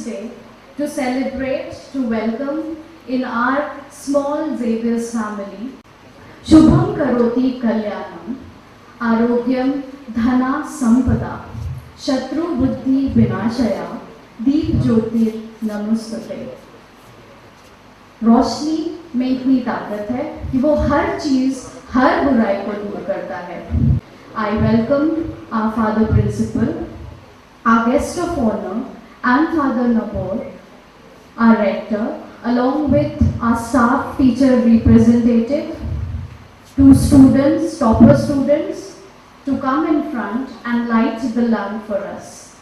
Day to celebrate, to welcome in our small Xavier's family. Shubham Karoti Kalyanam, Arogyam Dhana Sampada, Shatru Buddhi Vinashaya, Deep Jyotir Namastate. रोशनी में इतनी ताकत है कि वो हर चीज, हर बुराई को दूर करता है. I welcome our Father Principal, our guest of honor, and Father Nabor, our rector, along with our staff teacher representative, to students, topper students, to come in front and light the lamp for us.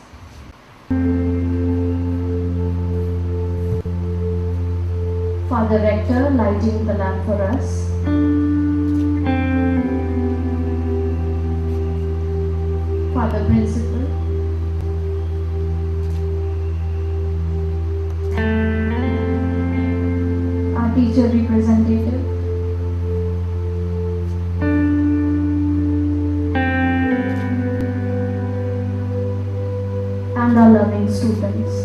Father Rector lighting the lamp for us. Father Principal. Our teacher representative. And our loving students.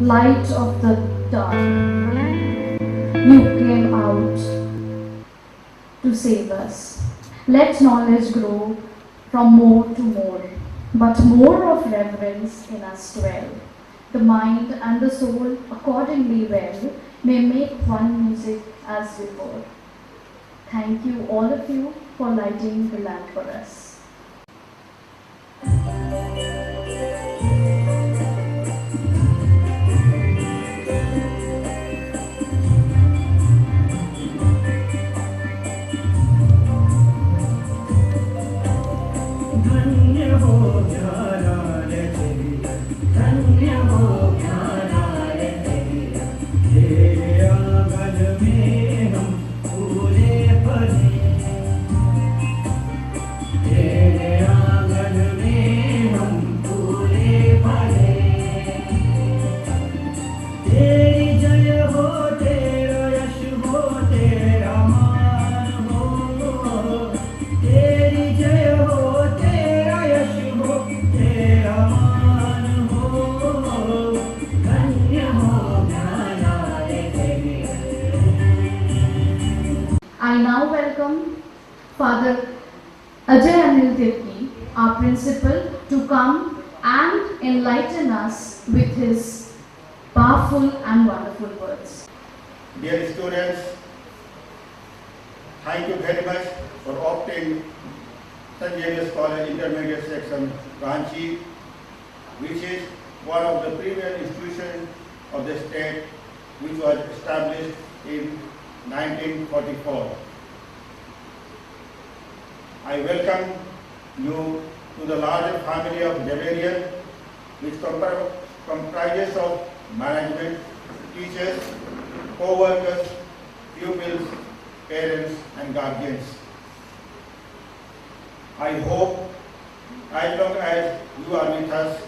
Light of the dark, you came out to save us. Let knowledge grow from more to more, but more of reverence in us dwell. The mind and the soul accordingly well may make one music as before. Thank you, all of you, for lighting the lamp for us. I now welcome Father Ajay Anil Tirki, our principal, to come and enlighten us with his powerful and wonderful words. Dear students, thank you very much for opting St. Xavier's College Intermediate Section, Ranchi, which is one of the premier institutions of the state, which was established in 1944. I welcome you to the larger family of Xaverian, which comprises of management, teachers, co-workers, pupils, parents and guardians. I hope as long as you are with us,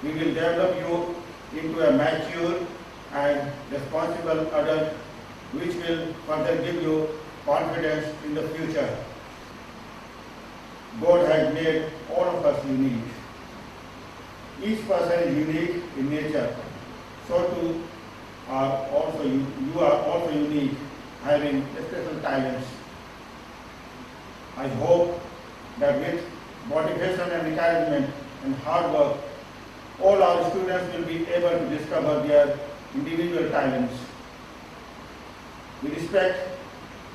we will develop you into a mature and responsible adult, which will further give you confidence in the future. God has made all of us unique. Each person is unique in nature. So too you are also unique, having special talents. I hope that with motivation and encouragement and hard work, all our students will be able to discover their individual talents. We respect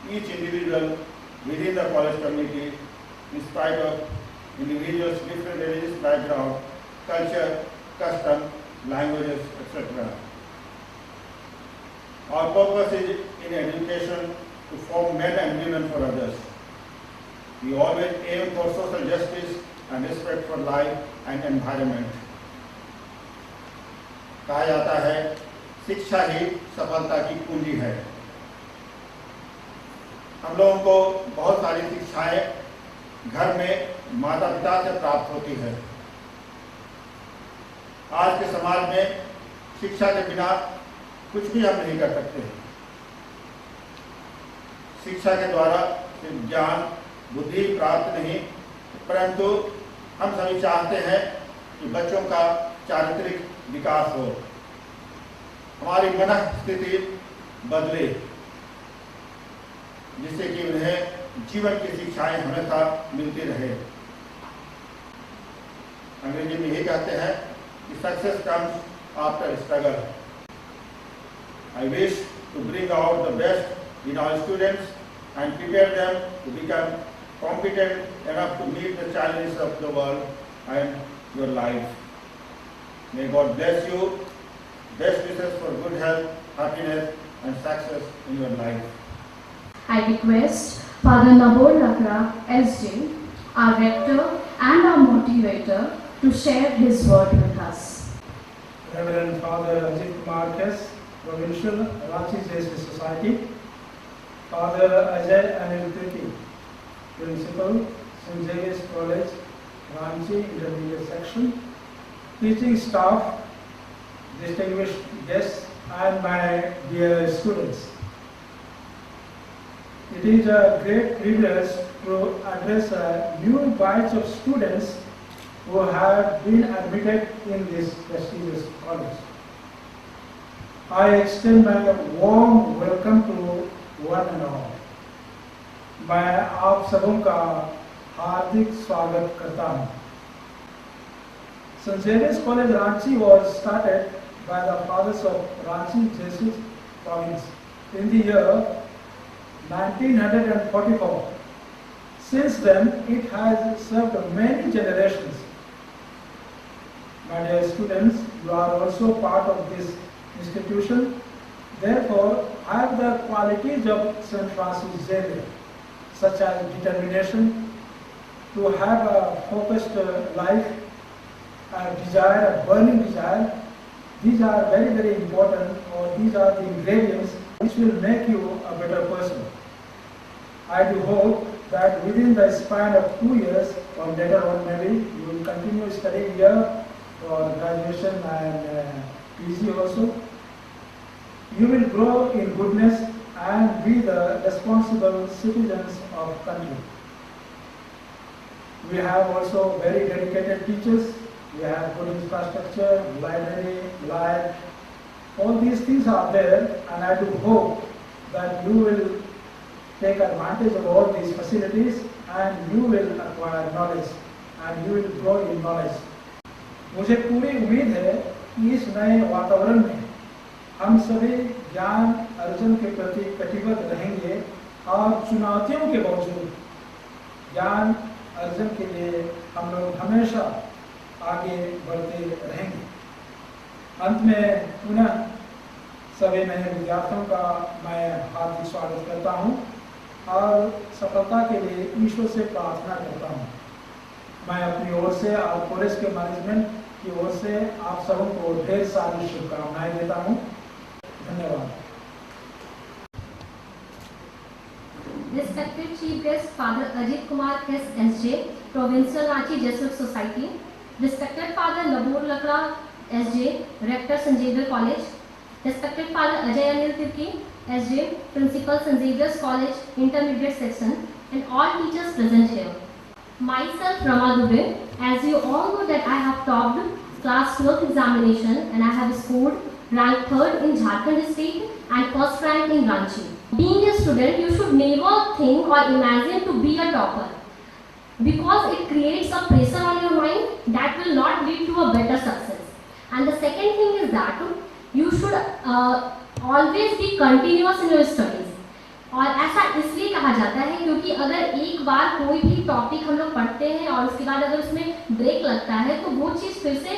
each individual within the college community in spite of individuals' different religious background, culture, custom, languages, etc. Our purpose is in education to form men and women for others. We always aim for social justice and respect for life and environment. कहा जाता है शिक्षा ही सफलता की कुंजी है. हम लोगों को बहुत सारी शिक्षाएं घर में माता पिता से प्राप्त होती है. आज के समाज में शिक्षा के बिना कुछ भी हम नहीं कर सकते. शिक्षा के द्वारा सिर्फ ज्ञान बुद्धि प्राप्त नहीं, परंतु हम सभी चाहते हैं कि बच्चों का चारित्रिक विकास हो, हमारी मनस्थिति बदले, जिससे कि उन्हें जीवन की शिक्षाएं हमेशा मिलती रहे। अंग्रेजी में यही कहते हैं कि success comes after struggle. I wish to bring out the best in our students and prepare them to become competent enough to meet the challenges of the world and your life. May God bless you. Best wishes for good health, happiness and success in your life. I request Father Nabor Lakra, SJ, our rector and our motivator, to share his word with us. Reverend Father Ajit Kumar Kes, Provincial Ranchi Jesuit Society, Father Ajay Anil Tirki, Principal, St. Xavier's College, Ranchi Intermediate Section, teaching staff, distinguished guests and my dear students. It is a great privilege to address a new batch of students who have been admitted in this prestigious college. I extend my warm welcome to one and all. मैं आप सबों का हार्दिक स्वागत करता हूँ। St. Xavier's College Ranchi was started by the fathers of Ranchi Jesuit province in the year 1944. Since then, it has served many generations. My dear students, you are also part of this institution. Therefore, have the qualities of St. Francis Xavier, such as determination, to have a focused life, a desire, a burning desire. These are very, very important, or these are the ingredients which will make you a better person. I do hope that within the span of 2 years, or later on maybe, you will continue studying here for graduation and PG also. You will grow in goodness and be the responsible citizens of country. We have also very dedicated teachers. We have good infrastructure, library, lab. All these things are there, and I do hope that you will take advantage of all these facilities and you will acquire knowledge and you will grow in knowledge. मुझे पूरी उम्मीद है कि इस नए वातावरण में हम सभी ज्ञान अर्जन के प्रति कटिबद्ध रहेंगे और चुनौतियों के बावजूद ज्ञान अर्जन के लिए हम लोग हमेशा आगे बढ़ते रहेंगे। अंत में पुनः सभी नए विद्यार्थियों का मैं हार्दिक स्वागत करता हूं और सफलता के लिए ईश्वर से प्रार्थना करता हूं। मैं अपनी ओर से और कॉलेज के मैनेजमेंट की ओर से आप सबों को ढेर सारी शुभकामनाएं देता हूं। धन्यवाद। Respected Chief Guest Father Ajit Kumar Kes, SJ, Provincial Ranchi Jesuit Society, Respected Father Nabor Lakra, SJ, Rector St. Xavier College, Respected Father Ajay Anil Tirki, SJ, Principal St. Xavier's College, Intermediate Section, and all teachers present here. Myself Rama Dubey, as you all know that I have topped class 12th examination and I have scored rank 3rd in Jharkhand state and 1st rank in Ranchi. Being a student, you should never think or imagine to be a topper, because it creates a pressure on your mind that will not lead to a better success. And the second thing is that you should always be continuous in your studies. और ऐसा इसलिए कहा जाता है क्योंकि अगर एक बार कोई भी टॉपिक हम लोग पढ़ते हैं और उसके बाद अगर उसमें ब्रेक लगता है तो वो चीज़ फिर से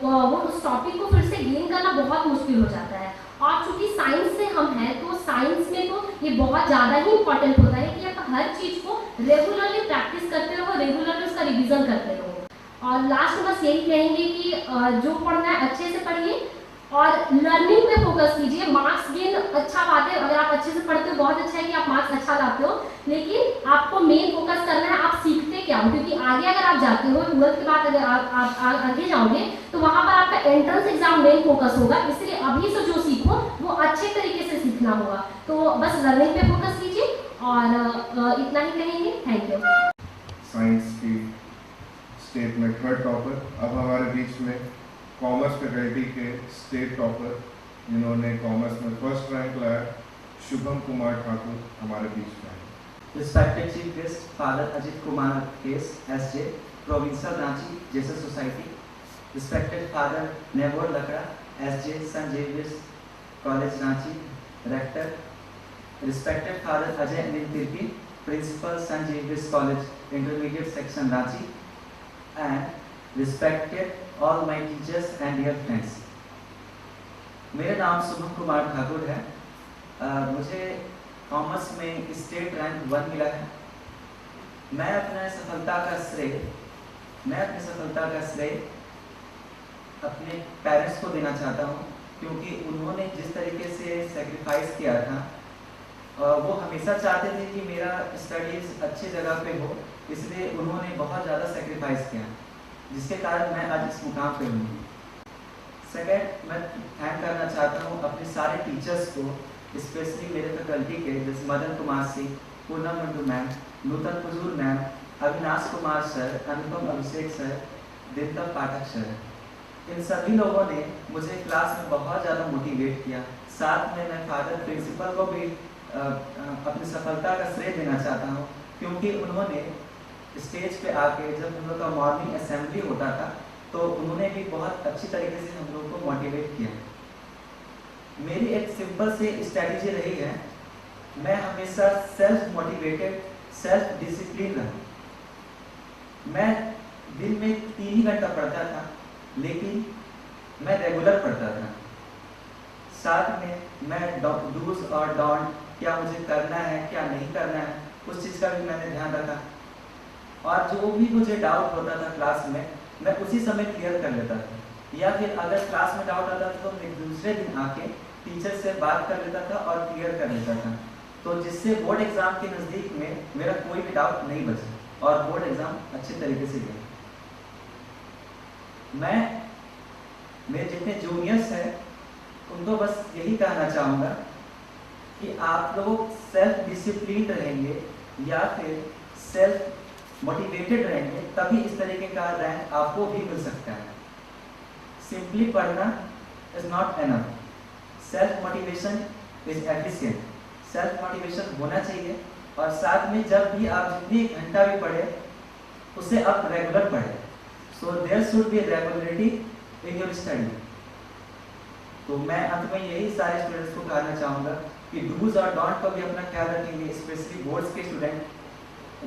वो उस टॉपिक को फिर से गेन करना बहुत मुश्किल हो जाता है। और चूंकि साइंस से हम हैं तो साइंस में तो ये बहुत ज़्यादा ही इम्पोर्टेंट होता है कि आप हर चीज़ को रेगुलरली प्रैक्टिस करते रहो, रेगुलरली उसका रिविजन करते रहो। और लास्ट में बस यही कहेंगे कि जो पढ़ना है अच्छे से पढ़िए और लर्निंग पे फोकस कीजिए। मार्क्स गेन अच्छा बात है, अगर आप अच्छे से पढ़ते हो बहुत अच्छा है कि आप मार्क्स अच्छा लाते हो, लेकिन आपको मेन फोकस करना है आप सीखते क्या हो, क्योंकि आगे अगर आप जाते हो 12th के बाद अगर आप आगे जाओगे तो वहाँ पर आपका एंट्रेंस एग्जाम मेन फोकस होगा। इसलिए अभी से जो सीखो वो अच्छे तरीके से सीखना होगा। तो बस लर्निंग पे फोकस कीजिए और इतना ही कहेंगे। Thank you. साइंस की स्टेट में 3rd टॉपर। अब हमारे बीच में कॉमर्स फैकल्टी के स्टेट टॉपर जिन्होंने कॉमर्स में 1st रैंक लाया, शुभम कुमार ठाकुर हमारे बीच में है। Respected Chief Guest Father Ajit Kumar Kes SJ, Provincial Ranchi Jesus Society. Respected Father Nebor Lakra SJ, St. Xavier's College Ranchi, Rector. Respected Father Ajay Anil Tirki, Principal St. Xavier's College Intermediate Section Ranchi. And respected all my teachers and dear friends. मेरा नाम शुभम कुमार ठाकुर है। मुझे commerce में state rank 1 मिला है। मैं अपनी सफलता का श्रेय अपने पेरेंट्स को देना चाहता हूँ, क्योंकि उन्होंने जिस तरीके से सेक्रीफाइस किया था, वो हमेशा चाहते थे कि मेरा स्टडीज अच्छी जगह पे हो, इसलिए उन्होंने बहुत ज़्यादा सेक्रीफाइस किया, जिसके कारण मैं आज इस मुकाम पे हूँ। सेकेंड, मैं थैंक करना चाहता हूँ अपने सारे टीचर्स को, स्पेशली मेरे फैकल्टी के, जैसे मदन कुमार सिंह, पूनम मंडू मैम, नूतन पुजूर मैम, अविनाश कुमार सर, अनुपम अभिषेक सर, दिनकर पाठक सर। इन सभी लोगों ने मुझे क्लास में बहुत ज़्यादा मोटिवेट किया। साथ में मैं फादर प्रिंसिपल को भी अपनी सफलता का श्रेय देना चाहता हूँ, क्योंकि उन्होंने स्टेज पे आके जब हम लोग का मॉर्निंग असेंबली होता था, तो उन्होंने भी बहुत अच्छी तरीके से हम लोग को मोटिवेट किया। मेरी एक सिंपल सी स्ट्रैटेजी रही है, मैं हमेशा सेल्फ मोटिवेटेड, सेल्फ डिसिप्लिन रहा। मैं दिन में 3 ही घंटा पढ़ता था, लेकिन मैं रेगुलर पढ़ता था। साथ में मैं डूज और डोंट, क्या मुझे करना है क्या नहीं करना है, उस चीज़ का भी मैंने ध्यान रखा। और जो भी मुझे डाउट होता था क्लास में, मैं उसी समय क्लियर कर लेता था, या फिर अगर क्लास में डाउट आता था तो मैं दूसरे दिन आके टीचर से बात कर लेता था और क्लियर कर लेता था, तो जिससे बोर्ड एग्जाम के नज़दीक में मेरा कोई भी डाउट नहीं बचा और बोर्ड एग्जाम अच्छे तरीके से गया। मैं मेरे जितने जूनियर्स हैं उनको बस यही कहना चाहूँगा कि आप लोग सेल्फ डिसिप्लिन रहेंगे या फिर सेल्फ मोटिवेटेड रहेंगे, तभी इस तरीके का रैंक आपको भी मिल सकता है। सिंपली पढ़ना is not enough, self motivation is efficient. Self motivation होना चाहिए, और साथ में जब भी आप जितनी घंटा भी पढ़े उसे आप रेगुलर पढ़े। So there should be regularity in your study. तो मैं अंत में यही सारे स्टूडेंट्स को कहना चाहूँगा कि डूज और डोंट का भी अपना ख्याल रखेंगे, स्पेशली बोर्ड्स के स्टूडेंट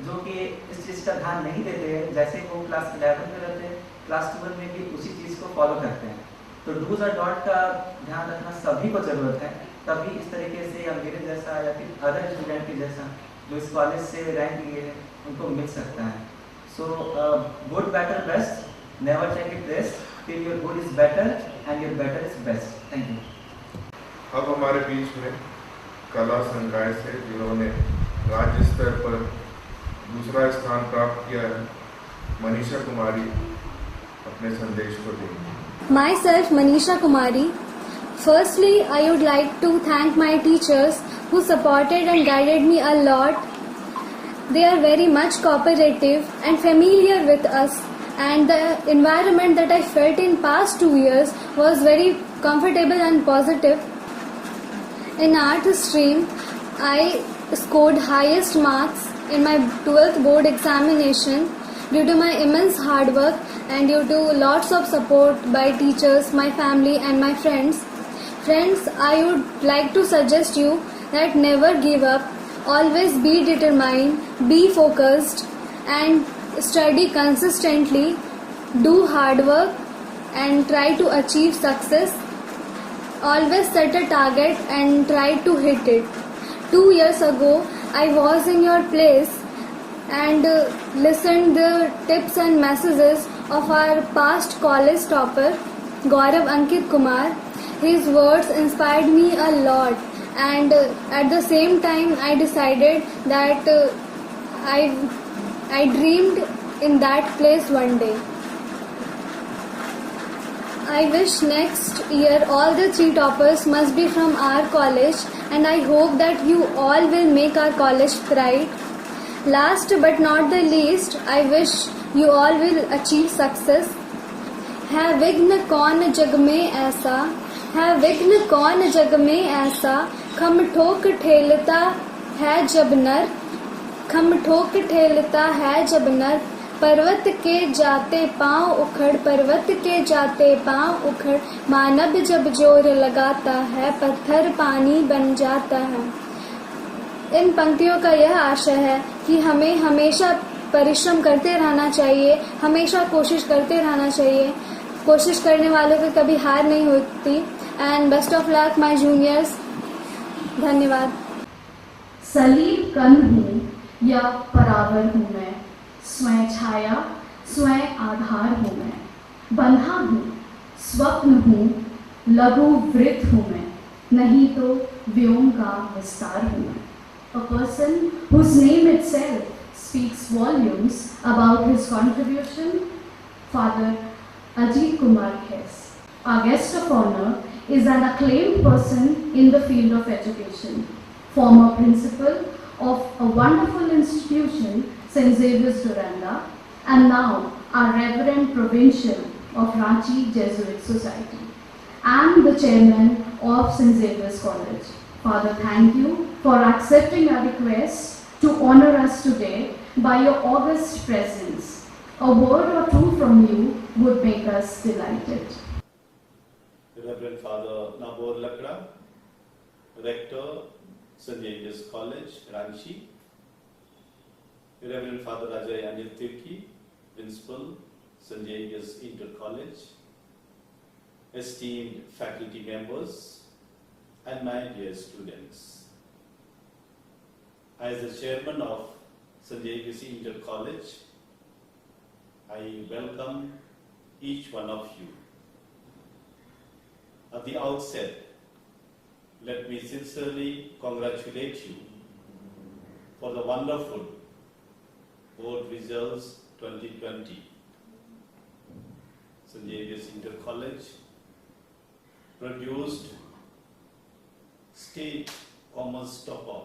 जो कि इस चीज़ का ध्यान नहीं देते हैं। जैसे वो क्लास 11 में रहते हैं, क्लास 12 में भी उसी चीज़ को फॉलो करते हैं। तो डूज और डोंट का ध्यान रखना सभी को ज़रूरत है, तभी इस तरीके से या मेरे जैसा या फिर अदर स्टूडेंट के जैसा जो इस कॉलेज से रैंक लिए हैं उनको मिल सकता है। So good better best, never take it rest till your good is better and your better is best. Thank you. अब हमारे बीच में कला संकाय से जिन्होंने राज्य स्तर पर दूसरा स्थान प्राप्त किया है, मनीषा कुमारी अपने संदेश को देंगी। Myself Manisha Kumari. Firstly, I would like to thank my teachers who supported and guided me a lot. They are very much cooperative and familiar with us, and the environment that I felt in past 2 years was very comfortable and positive. In art stream, I scored highest marks in my 12th board examination due to my immense hard work and due to lots of support by teachers, my family and my friends. Friends, I would like to suggest you that never give up, always be determined, be focused and study consistently, do hard work and try to achieve success. Always set a target and try to hit it. 2 years ago, I was in your place and listened the tips and messages of our past college topper, Gaurav Ankit Kumar. His words inspired me a lot, and at the same time I decided that I dreamed in that place one day. I wish next year all the 3 toppers must be from our college, and I hope that you all will make our college bright. Last but not the least, I wish you all will achieve success. है विघ्न कौन जग में ऐसा, है विघ्न कौन जग में ऐसा, खम ठोक ठेलता है जब नर, खम ठोक ठेलता है जब नर, पर्वत के जाते पांव उखड़, पर्वत के जाते पांव उखड़, मानव जब जोर लगाता है पत्थर पानी बन जाता है। इन पंक्तियों का यह आशय है कि हमें हमेशा परिश्रम करते रहना चाहिए, हमेशा कोशिश करते रहना चाहिए। कोशिश करने वालों को कभी हार नहीं होती। And best of luck my juniors. धन्यवाद। सलीब कण हूँ या परावर हूँ मैं, स्वयं छाया स्वयं आधार हूँ मैं, बंधा हूँ स्वप्न हूँ, लघु वृत्त हूँ मैं, नहीं तो व्योम का विस्तार हूँ मैं। A person whose name itself speaks volumes about his contribution, Father Ajit Kumar Khes. Our guest of honor is an acclaimed person in the field of education, former principal of a wonderful institution, St. Xavier's Duranda, and now our Reverend Provincial of Ranchi Jesuit Society, and the chairman of St. Xavier's College. Father, thank you for accepting our request to honor us today by your august presence. A word or two from you would make us delighted. Reverend Father Nabor Lakra, Rector, St. Xavier's College, Ranchi. Reverend Father Ajay Anil Tirki, Principal, St. Xavier's Inter College. Esteemed faculty members and my dear students. As the chairman of St. Xavier's Inter College, I welcome each one of you. At the outset, let me sincerely congratulate you for the wonderful board results 2020. St. Xavier's Inter College produced state commerce topper.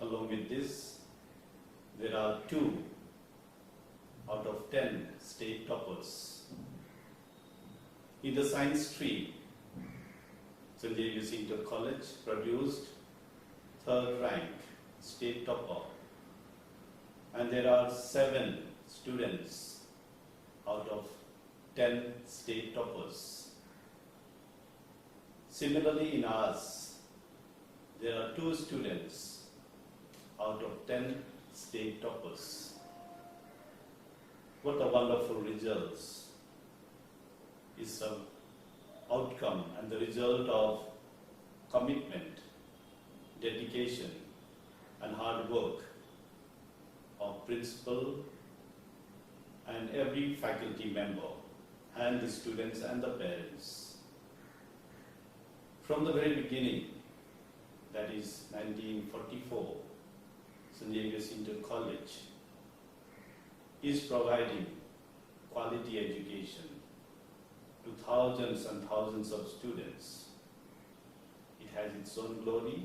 Along with this, there are 2 out of 10 state toppers. In the science stream, St. Xavier's Inter College produced 3rd rank state topper, and there are 7 students out of 10 state toppers. Similarly, in ours, there are 2 students out of 10 state toppers. What a wonderful results! Is an outcome and the result of commitment, dedication and hard work of principal and every faculty member and the students and the parents. From the very beginning, that is 1944, St. Xavier's Inter College is providing quality education to thousands and thousands of students. It has its own glory,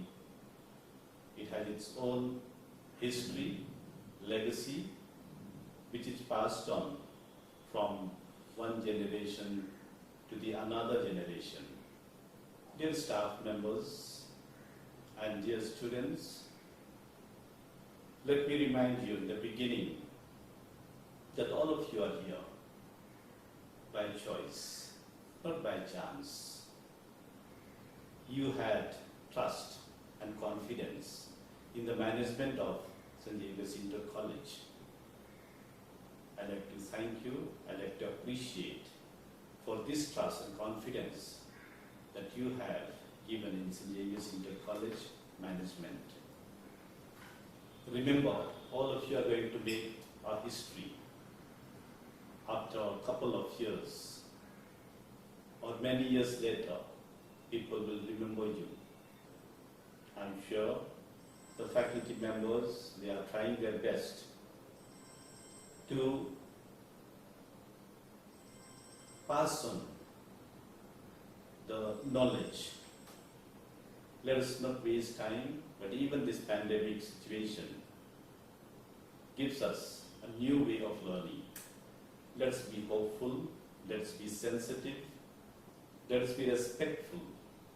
it has its own history, legacy, which is passed on from one generation to the another generation. Dear staff members and dear students, let me remind you in the beginning that all of you are here by choice, not by chance. You had trust and confidence in the management of St. Xavier's Inter College. I'd like to thank you, I'd like to appreciate for this trust and confidence that you have given in St. Xavier's Inter College management. Remember, all of you are going to make our history. After a couple of years or many years later, people will remember you. I'm sure the faculty members, they are trying their best to pass on the knowledge. Let us not waste time, but even this pandemic situation, gives us a new way of learning. Let's be hopeful, let's be sensitive, let's be respectful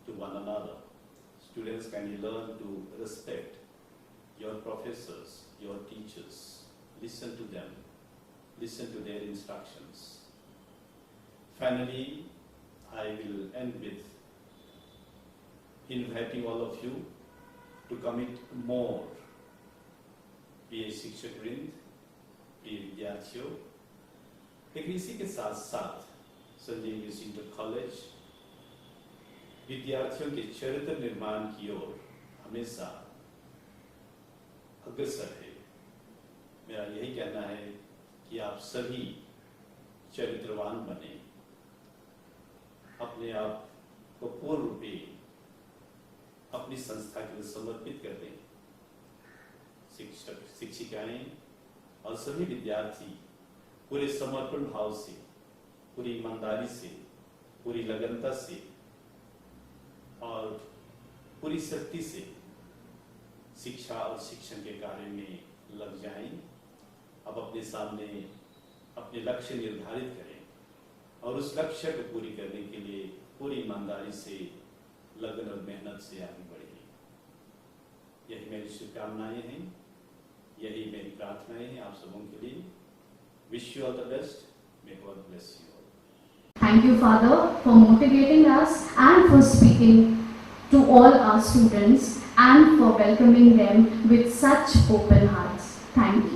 to one another. Students, can you learn to respect your professors, your teachers? Listen to them, listen to their instructions. Finally, I will end with inviting all of you to commit more. प्रिय शिक्षक वृंद, प्रिय विद्यार्थियों, लेकिन इसी के साथ साथ संजय इंग्लिश इंटर कॉलेज विद्यार्थियों के चरित्र निर्माण की ओर हमेशा अग्रसर है। मेरा यही कहना है कि आप सभी चरित्रवान बने, अपने आप को पूर्ण रूपे अपनी संस्था के लिए समर्पित कर दें। शिक्षक, शिक्षिकाएं और सभी विद्यार्थी पूरे समर्पण भाव से, पूरी ईमानदारी से, पूरी लगनता से और पूरी शक्ति से शिक्षा और शिक्षण के कार्य में लग जाएं। अब अपने सामने अपने लक्ष्य निर्धारित करें और उस लक्ष्य को पूरी करने के लिए पूरी ईमानदारी से, लगन और मेहनत से आगे बढ़ें। यही मेरी शुभकामनाएं हैं, यही मेरी प्रार्थनाएं हैं आप सबों के लिए। Wish you all the best. May God bless you all. Thank you, Father, for motivating us and for speaking to all our students and for welcoming them with such open hearts. Thank you.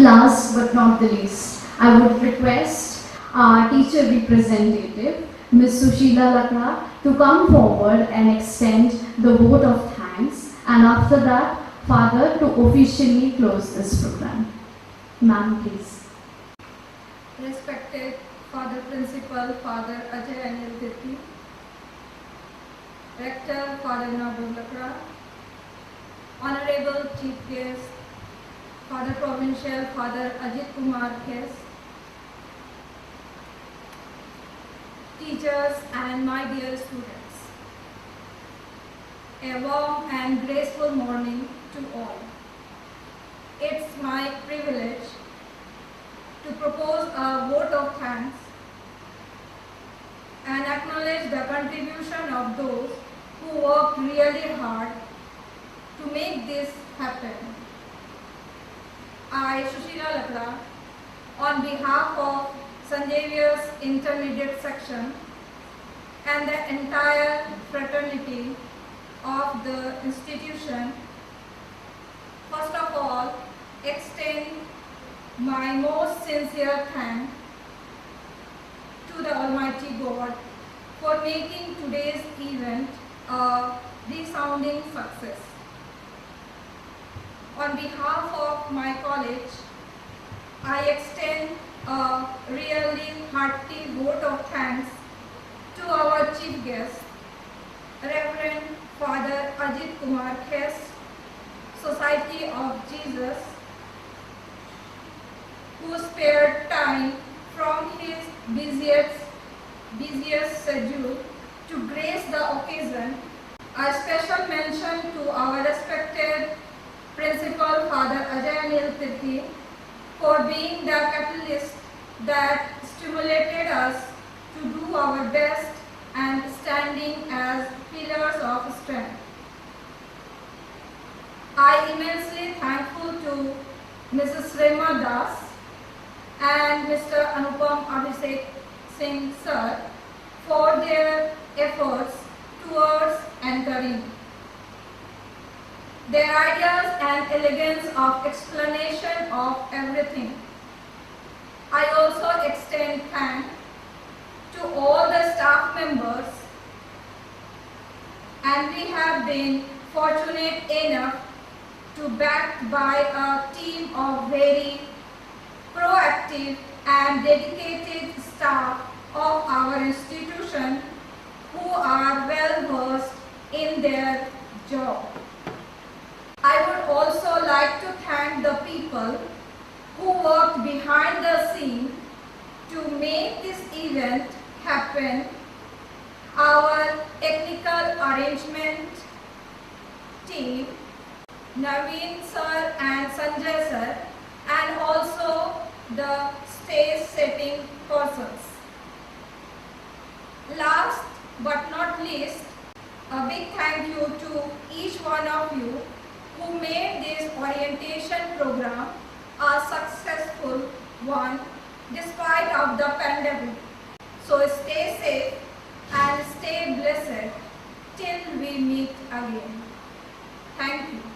Last but not the least, I would request our teacher representative, Ms. Sushila Lakra, to come forward and extend the vote of thanks, and after that, Father to officially close this program. Ma'am, please. Respected Father Principal, Father Ajay Anil Tirthi, Rector, Father Nabur Lakra, Honorable Chief Guest, Father Provincial, Father Ajit Kumar Kes, teachers and my dear students, a warm and graceful morning to all. It's my privilege to propose a vote of thanks and acknowledge the contribution of those who worked really hard to make this happen. I, Sushila Lakra, on behalf of St. Xavier's Intermediate Section and the entire fraternity of the institution, first of all, extend my most sincere thanks to the Almighty God for making today's event a resounding success. On behalf of my college, I extend a really hearty vote of thanks to our chief guest, Reverend Father Ajit Kumar Kes, Society of Jesus, who spared time from his busiest schedule to grace the occasion. A special mention to our respected Principal Father Ajay Anil Tirthi for being the catalyst that stimulated us to do our best and standing as pillars of strength. I immensely thankful to Mrs. Rema Das and Mr. Anupam Abhishek Singh sir for their efforts towards entering. Their ideas and elegance of explanation of everything. I also extend thanks to all the staff members, and we have been fortunate enough to backed by a team of very proactive and dedicated staff of our institution who are well versed in their job. I would also like to thank the people who worked behind the scene to make this event happen. Our technical arrangement team, Naveen sir and Sanjay sir, and also the stage setting persons. Last but not least, a big thank you to each one of you who made this orientation program a successful one despite of the pandemic. So stay safe and stay blessed till we meet again. Thank you.